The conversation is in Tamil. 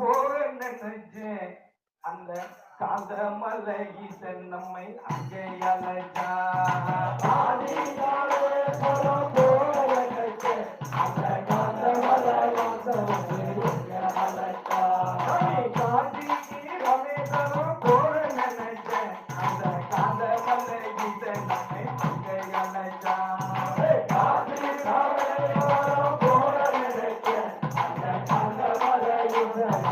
போக நினைச்சேன் அந்த காந்தமலை ஈசன் நம்மை அங்கே அழைச்சா அந்த காந்தமலை ஈசன் அழைச்சா காஞ்சி ரமேசனும் போக நினைச்சேன் அந்த காந்தமலை ஈசன் நம்மை அங்கே அழைச்சா காஞ்சி ரமேசனும் போக நினைச்சேன் அந்த காந்தமலை ஈசன்